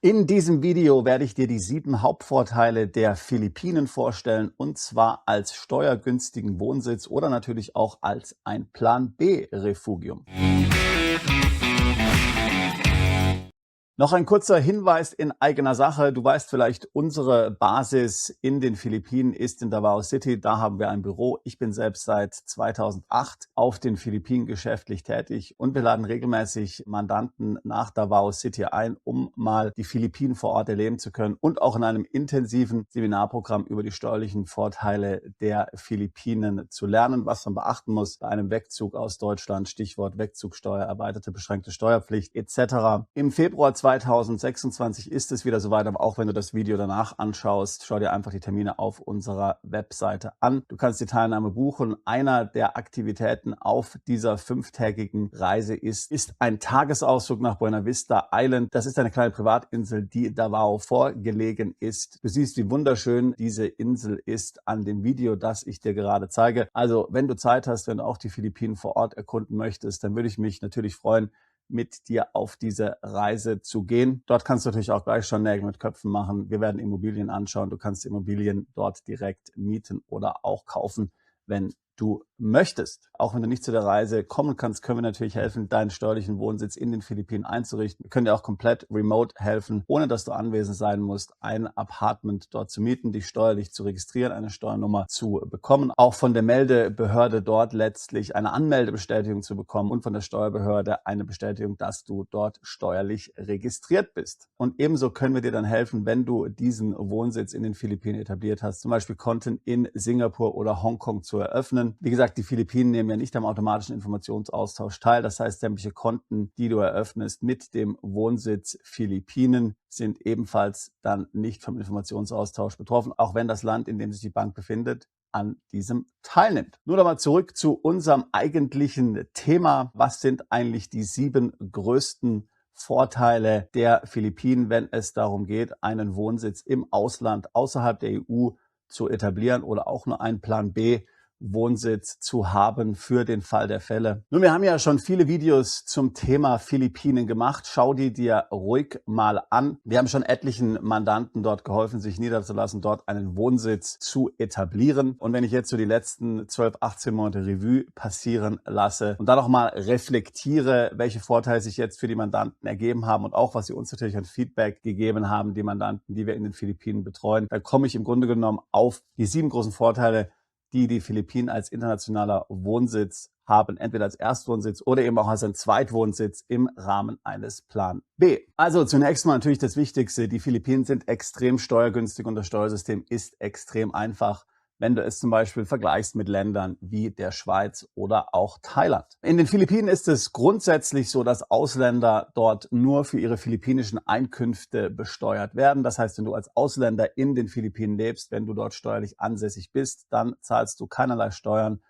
In diesem Video werde ich dir die 7 Hauptvorteile der Philippinen vorstellen, und zwar als steuergünstigen Wohnsitz oder natürlich auch als ein Plan-B-Refugium. Noch ein kurzer Hinweis in eigener Sache. Du weißt vielleicht, unsere Basis in den Philippinen ist in Davao City. Da haben wir ein Büro. Ich bin selbst seit 2008 auf den Philippinen geschäftlich tätig und wir laden regelmäßig Mandanten nach Davao City ein, um mal die Philippinen vor Ort erleben zu können und auch in einem intensiven Seminarprogramm über die steuerlichen Vorteile der Philippinen zu lernen, was man beachten muss bei einem Wegzug aus Deutschland, Stichwort Wegzugsteuer, erweiterte beschränkte Steuerpflicht etc. Im Februar 2026 ist es wieder soweit, aber auch wenn du das Video danach anschaust, schau dir einfach die Termine auf unserer Webseite an. Du kannst die Teilnahme buchen. Einer der Aktivitäten auf dieser 5-tägigen Reise ist ein Tagesausflug nach Buena Vista Island. Das ist eine kleine Privatinsel, die Davao vorgelegen ist. Du siehst, wie wunderschön diese Insel ist an dem Video, das ich dir gerade zeige. Also, wenn du Zeit hast, wenn du auch die Philippinen vor Ort erkunden möchtest, dann würde ich mich natürlich freuen, mit dir auf diese Reise zu gehen. Dort kannst du natürlich auch gleich schon Nägel mit Köpfen machen. Wir werden Immobilien anschauen. Du kannst Immobilien dort direkt mieten oder auch kaufen, wenn du möchtest. Auch wenn du nicht zu der Reise kommen kannst, können wir natürlich helfen, deinen steuerlichen Wohnsitz in den Philippinen einzurichten. Wir können dir auch komplett remote helfen, ohne dass du anwesend sein musst, ein Apartment dort zu mieten, dich steuerlich zu registrieren, eine Steuernummer zu bekommen, auch von der Meldebehörde dort letztlich eine Anmeldebestätigung zu bekommen und von der Steuerbehörde eine Bestätigung, dass du dort steuerlich registriert bist. Und ebenso können wir dir dann helfen, wenn du diesen Wohnsitz in den Philippinen etabliert hast, zum Beispiel Konten in Singapur oder Hongkong zu eröffnen. Wie gesagt, die Philippinen nehmen ja nicht am automatischen Informationsaustausch teil. Das heißt, sämtliche Konten, die du eröffnest mit dem Wohnsitz Philippinen, sind ebenfalls dann nicht vom Informationsaustausch betroffen, auch wenn das Land, in dem sich die Bank befindet, an diesem teilnimmt. Nur noch mal zurück zu unserem eigentlichen Thema. Was sind eigentlich die 7 größten Vorteile der Philippinen, wenn es darum geht, einen Wohnsitz im Ausland außerhalb der EU zu etablieren oder auch nur einen Plan B Wohnsitz zu haben für den Fall der Fälle? Nun, wir haben ja schon viele Videos zum Thema Philippinen gemacht. Schau die dir ruhig mal an. Wir haben schon etlichen Mandanten dort geholfen, sich niederzulassen, dort einen Wohnsitz zu etablieren. Und wenn ich jetzt so die letzten 12, 18 Monate Revue passieren lasse und dann noch mal reflektiere, welche Vorteile sich jetzt für die Mandanten ergeben haben und auch was sie uns natürlich an Feedback gegeben haben, die Mandanten, die wir in den Philippinen betreuen, dann komme ich im Grunde genommen auf die 7 großen Vorteile, die die Philippinen als internationaler Wohnsitz haben, entweder als Erstwohnsitz oder eben auch als ein Zweitwohnsitz im Rahmen eines Plan B. Also zunächst mal natürlich das Wichtigste, die Philippinen sind extrem steuergünstig und das Steuersystem ist extrem einfach, wenn du es zum Beispiel vergleichst mit Ländern wie der Schweiz oder auch Thailand. In den Philippinen ist es grundsätzlich so, dass Ausländer dort nur für ihre philippinischen Einkünfte besteuert werden. Das heißt, wenn du als Ausländer in den Philippinen lebst, wenn du dort steuerlich ansässig bist, dann zahlst du keinerlei Steuern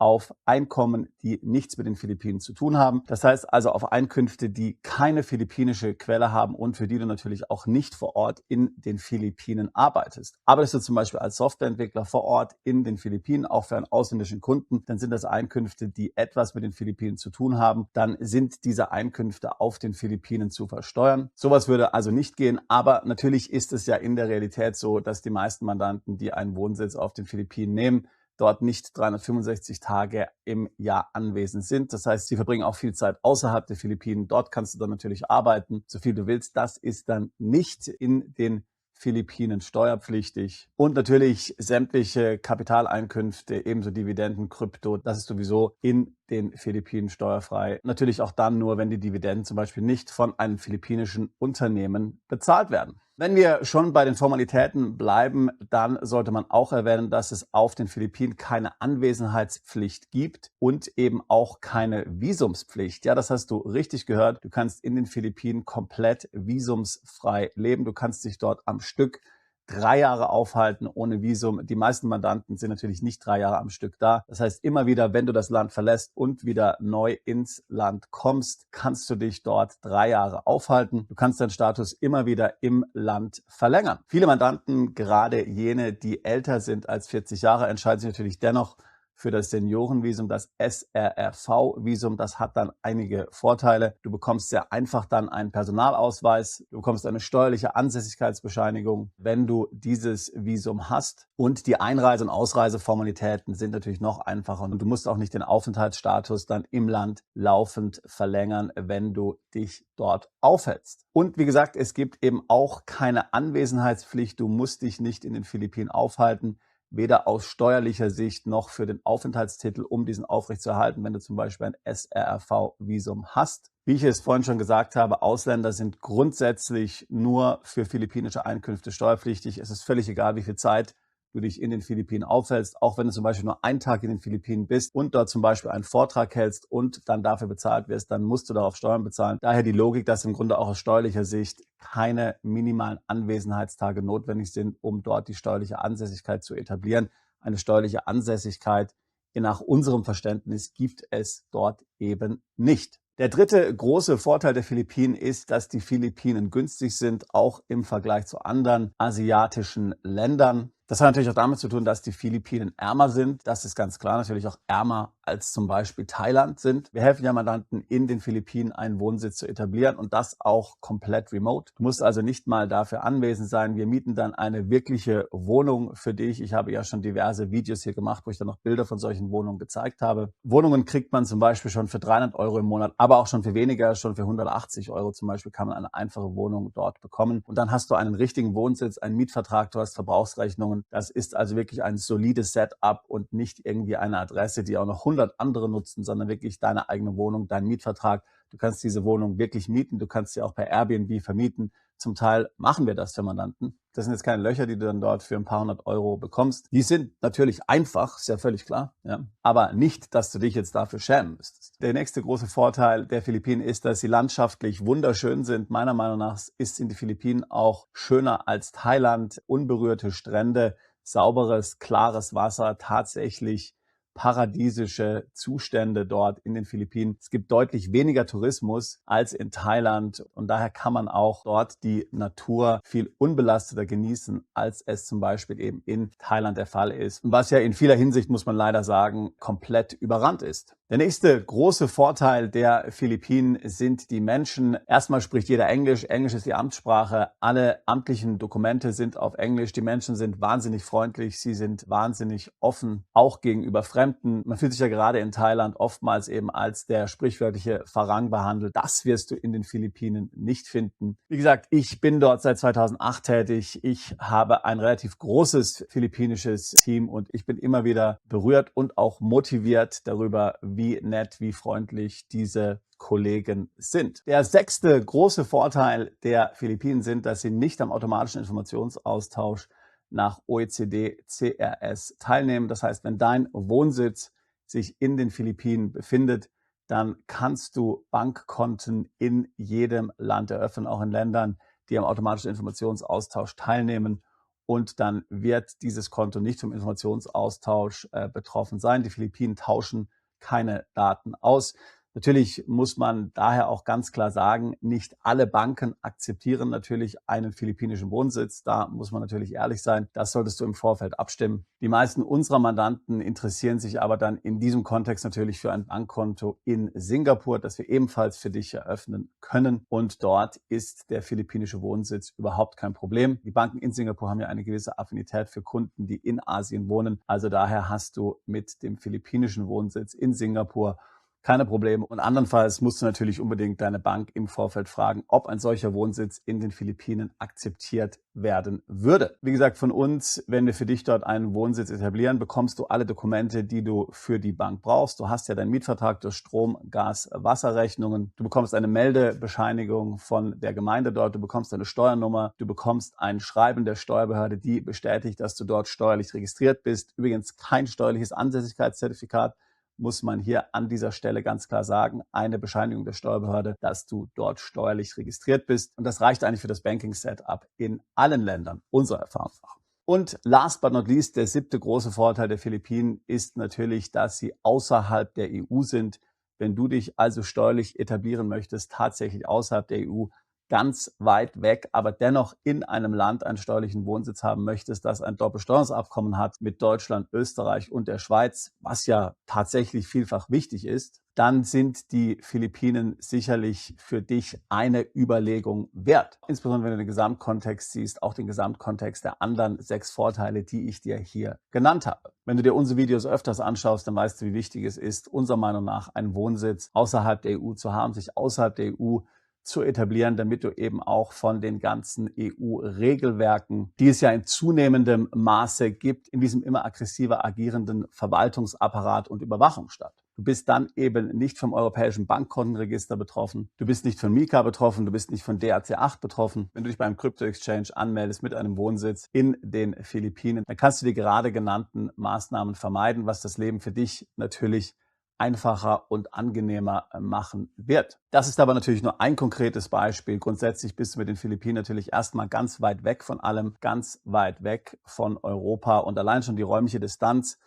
auf Einkommen, die nichts mit den Philippinen zu tun haben. Das heißt also auf Einkünfte, die keine philippinische Quelle haben und für die du natürlich auch nicht vor Ort in den Philippinen arbeitest. Arbeitest du zum Beispiel als Softwareentwickler vor Ort in den Philippinen, auch für einen ausländischen Kunden, dann sind das Einkünfte, die etwas mit den Philippinen zu tun haben. Dann sind diese Einkünfte auf den Philippinen zu versteuern. Sowas würde also nicht gehen, aber natürlich ist es ja in der Realität so, dass die meisten Mandanten, die einen Wohnsitz auf den Philippinen nehmen, dort nicht 365 Tage im Jahr anwesend sind. Das heißt, sie verbringen auch viel Zeit außerhalb der Philippinen. Dort kannst du dann natürlich arbeiten, so viel du willst. Das ist dann nicht in den Philippinen steuerpflichtig. Und natürlich sämtliche Kapitaleinkünfte, ebenso Dividenden, Krypto, das ist sowieso in den Philippinen steuerfrei. Natürlich auch dann nur, wenn die Dividenden zum Beispiel nicht von einem philippinischen Unternehmen bezahlt werden. Wenn wir schon bei den Formalitäten bleiben, dann sollte man auch erwähnen, dass es auf den Philippinen keine Anwesenheitspflicht gibt und eben auch keine Visumspflicht. Ja, das hast du richtig gehört. Du kannst in den Philippinen komplett visumsfrei leben. Du kannst dich dort am Stück 3 Jahre aufhalten ohne Visum. Die meisten Mandanten sind natürlich nicht 3 Jahre am Stück da. Das heißt, immer wieder, wenn du das Land verlässt und wieder neu ins Land kommst, kannst du dich dort 3 Jahre aufhalten. Du kannst deinen Status immer wieder im Land verlängern. Viele Mandanten, gerade jene, die älter sind als 40 Jahre, entscheiden sich natürlich dennoch für das Seniorenvisum, das SRRV-Visum. Das hat dann einige Vorteile. Du bekommst sehr einfach dann einen Personalausweis, du bekommst eine steuerliche Ansässigkeitsbescheinigung, wenn du dieses Visum hast. Und die Einreise- und Ausreiseformalitäten sind natürlich noch einfacher. Und du musst auch nicht den Aufenthaltsstatus dann im Land laufend verlängern, wenn du dich dort aufhältst. Und wie gesagt, es gibt eben auch keine Anwesenheitspflicht. Du musst dich nicht in den Philippinen aufhalten, weder aus steuerlicher Sicht noch für den Aufenthaltstitel, um diesen aufrechtzuerhalten, wenn du zum Beispiel ein SRRV-Visum hast. Wie ich es vorhin schon gesagt habe, Ausländer sind grundsätzlich nur für philippinische Einkünfte steuerpflichtig. Es ist völlig egal, wie viel Zeit du dich in den Philippinen aufhältst, auch wenn du zum Beispiel nur einen Tag in den Philippinen bist und dort zum Beispiel einen Vortrag hältst und dann dafür bezahlt wirst, dann musst du darauf Steuern bezahlen. Daher die Logik, dass im Grunde auch aus steuerlicher Sicht keine minimalen Anwesenheitstage notwendig sind, um dort die steuerliche Ansässigkeit zu etablieren. Eine steuerliche Ansässigkeit nach unserem Verständnis gibt es dort eben nicht. Der dritte große Vorteil der Philippinen ist, dass die Philippinen günstig sind, auch im Vergleich zu anderen asiatischen Ländern. Das hat natürlich auch damit zu tun, dass die Philippinen ärmer sind. Das ist ganz klar, natürlich auch ärmer als zum Beispiel Thailand sind. Wir helfen ja Mandanten in den Philippinen einen Wohnsitz zu etablieren und das auch komplett remote. Du musst also nicht mal dafür anwesend sein. Wir mieten dann eine wirkliche Wohnung für dich. Ich habe ja schon diverse Videos hier gemacht, wo ich dann noch Bilder von solchen Wohnungen gezeigt habe. Wohnungen kriegt man zum Beispiel schon für 300 Euro im Monat, aber auch schon für weniger, schon für 180 Euro zum Beispiel kann man eine einfache Wohnung dort bekommen. Und dann hast du einen richtigen Wohnsitz, einen Mietvertrag, du hast Verbrauchsrechnungen. Das ist also wirklich ein solides Setup und nicht irgendwie eine Adresse, die auch noch 100 andere nutzen, sondern wirklich deine eigene Wohnung, dein Mietvertrag. Du kannst diese Wohnung wirklich mieten, du kannst sie auch per Airbnb vermieten. Zum Teil machen wir das für Mandanten. Das sind jetzt keine Löcher, die du dann dort für ein paar hundert Euro bekommst. Die sind natürlich einfach, ist ja völlig klar, ja, aber nicht, dass du dich jetzt dafür schämen müsstest. Der nächste große Vorteil der Philippinen ist, dass sie landschaftlich wunderschön sind. Meiner Meinung nach sind die Philippinen auch schöner als Thailand. Unberührte Strände, sauberes, klares Wasser, tatsächlich paradiesische Zustände dort in den Philippinen. Es gibt deutlich weniger Tourismus als in Thailand und daher kann man auch dort die Natur viel unbelasteter genießen, als es zum Beispiel eben in Thailand der Fall ist. Was ja in vieler Hinsicht, muss man leider sagen, komplett überrannt ist. Der nächste große Vorteil der Philippinen sind die Menschen. Erstmal spricht jeder Englisch. Englisch ist die Amtssprache. Alle amtlichen Dokumente sind auf Englisch. Die Menschen sind wahnsinnig freundlich. Sie sind wahnsinnig offen, auch gegenüber Fremden. Man fühlt sich ja gerade in Thailand oftmals eben als der sprichwörtliche Farang behandelt. Das wirst du in den Philippinen nicht finden. Wie gesagt, ich bin dort seit 2008 tätig. Ich habe ein relativ großes philippinisches Team und ich bin immer wieder berührt und auch motiviert darüber, wie nett, wie freundlich diese Kollegen sind. Der sechste große Vorteil der Philippinen sind, dass sie nicht am automatischen Informationsaustausch nach OECD-CRS teilnehmen. Das heißt, wenn dein Wohnsitz sich in den Philippinen befindet, dann kannst du Bankkonten in jedem Land eröffnen, auch in Ländern, die am automatischen Informationsaustausch teilnehmen. Und dann wird dieses Konto nicht vom Informationsaustausch betroffen sein. Die Philippinen tauschen keine Daten aus. Natürlich muss man daher auch ganz klar sagen, nicht alle Banken akzeptieren natürlich einen philippinischen Wohnsitz. Da muss man natürlich ehrlich sein. Das solltest du im Vorfeld abstimmen. Die meisten unserer Mandanten interessieren sich aber dann in diesem Kontext natürlich für ein Bankkonto in Singapur, das wir ebenfalls für dich eröffnen können. Und dort ist der philippinische Wohnsitz überhaupt kein Problem. Die Banken in Singapur haben ja eine gewisse Affinität für Kunden, die in Asien wohnen. Also daher hast du mit dem philippinischen Wohnsitz in Singapur keine Probleme. Und andernfalls musst du natürlich unbedingt deine Bank im Vorfeld fragen, ob ein solcher Wohnsitz in den Philippinen akzeptiert werden würde. Wie gesagt, von uns, wenn wir für dich dort einen Wohnsitz etablieren, bekommst du alle Dokumente, die du für die Bank brauchst. Du hast ja deinen Mietvertrag durch Strom, Gas, Wasserrechnungen. Du bekommst eine Meldebescheinigung von der Gemeinde dort. Du bekommst eine Steuernummer. Du bekommst ein Schreiben der Steuerbehörde, die bestätigt, dass du dort steuerlich registriert bist. Übrigens kein steuerliches Ansässigkeitszertifikat, muss man hier an dieser Stelle ganz klar sagen, eine Bescheinigung der Steuerbehörde, dass du dort steuerlich registriert bist. Und das reicht eigentlich für das Banking-Setup in allen Ländern, unserer Erfahrung nach. Und last but not least, der siebte große Vorteil der Philippinen ist natürlich, dass sie außerhalb der EU sind. Wenn du dich also steuerlich etablieren möchtest, tatsächlich außerhalb der EU, ganz weit weg, aber dennoch in einem Land einen steuerlichen Wohnsitz haben möchtest, das ein Doppelsteuerungsabkommen hat mit Deutschland, Österreich und der Schweiz, was ja tatsächlich vielfach wichtig ist, dann sind die Philippinen sicherlich für dich eine Überlegung wert. Insbesondere wenn du den Gesamtkontext siehst, auch den Gesamtkontext der anderen 6 Vorteile, die ich dir hier genannt habe. Wenn du dir unsere Videos öfters anschaust, dann weißt du, wie wichtig es ist, unserer Meinung nach einen Wohnsitz außerhalb der EU zu haben, sich außerhalb der EU zu etablieren, damit du eben auch von den ganzen EU-Regelwerken, die es ja in zunehmendem Maße gibt, in diesem immer aggressiver agierenden Verwaltungsapparat und Überwachungsstaat. Du bist dann eben nicht vom europäischen Bankkontenregister betroffen, du bist nicht von MiCA betroffen, du bist nicht von DAC8 betroffen. Wenn du dich beim Crypto Exchange anmeldest mit einem Wohnsitz in den Philippinen, dann kannst du die gerade genannten Maßnahmen vermeiden, was das Leben für dich natürlich einfacher und angenehmer machen wird. Das ist aber natürlich nur ein konkretes Beispiel. Grundsätzlich bist du mit den Philippinen natürlich erstmal ganz weit weg von allem, ganz weit weg von Europa und allein schon die räumliche Distanz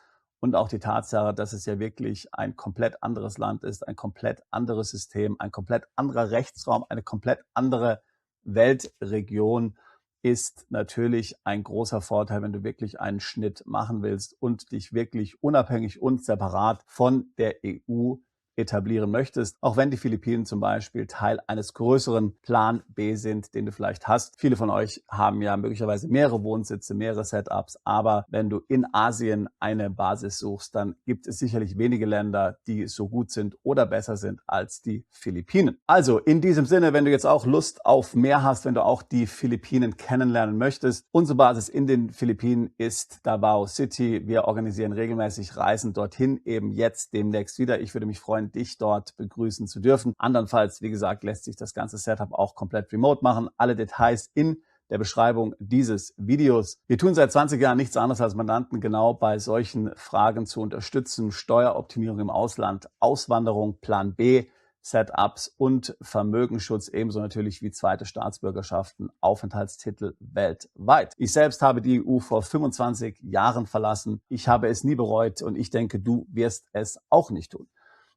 und auch die Tatsache, dass es ja wirklich ein komplett anderes Land ist, ein komplett anderes System, ein komplett anderer Rechtsraum, eine komplett andere Weltregion, ist natürlich ein großer Vorteil, wenn du wirklich einen Schnitt machen willst und dich wirklich unabhängig und separat von der EU etablieren möchtest, auch wenn die Philippinen zum Beispiel Teil eines größeren Plan B sind, den du vielleicht hast. Viele von euch haben ja möglicherweise mehrere Wohnsitze, mehrere Setups, aber wenn du in Asien eine Basis suchst, dann gibt es sicherlich wenige Länder, die so gut sind oder besser sind als die Philippinen. Also in diesem Sinne, wenn du jetzt auch Lust auf mehr hast, wenn du auch die Philippinen kennenlernen möchtest, unsere Basis in den Philippinen ist Davao City. Wir organisieren regelmäßig Reisen dorthin, eben jetzt demnächst wieder. Ich würde mich freuen, dich dort begrüßen zu dürfen. Andernfalls, wie gesagt, lässt sich das ganze Setup auch komplett remote machen. Alle Details in der Beschreibung dieses Videos. Wir tun seit 20 Jahren nichts anderes als Mandanten genau bei solchen Fragen zu unterstützen. Steueroptimierung im Ausland, Auswanderung, Plan B, Setups und Vermögensschutz, ebenso natürlich wie zweite Staatsbürgerschaften, Aufenthaltstitel weltweit. Ich selbst habe die EU vor 25 Jahren verlassen. Ich habe es nie bereut und ich denke, du wirst es auch nicht tun.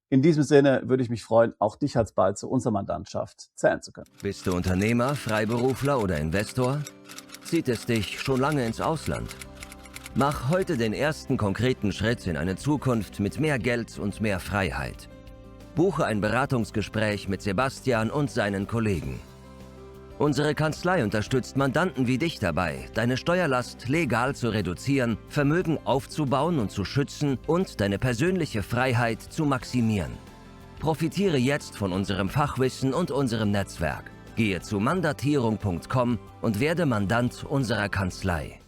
In diesem Sinne würde ich mich freuen, auch dich alsbald zu unserer Mandantschaft zählen zu können. Bist du Unternehmer, Freiberufler oder Investor? Zieht es dich schon lange ins Ausland? Mach heute den ersten konkreten Schritt in eine Zukunft mit mehr Geld und mehr Freiheit. Buche ein Beratungsgespräch mit Sebastian und seinen Kollegen. Unsere Kanzlei unterstützt Mandanten wie dich dabei, deine Steuerlast legal zu reduzieren, Vermögen aufzubauen und zu schützen und deine persönliche Freiheit zu maximieren. Profitiere jetzt von unserem Fachwissen und unserem Netzwerk. Gehe zu mandatierung.com und werde Mandant unserer Kanzlei.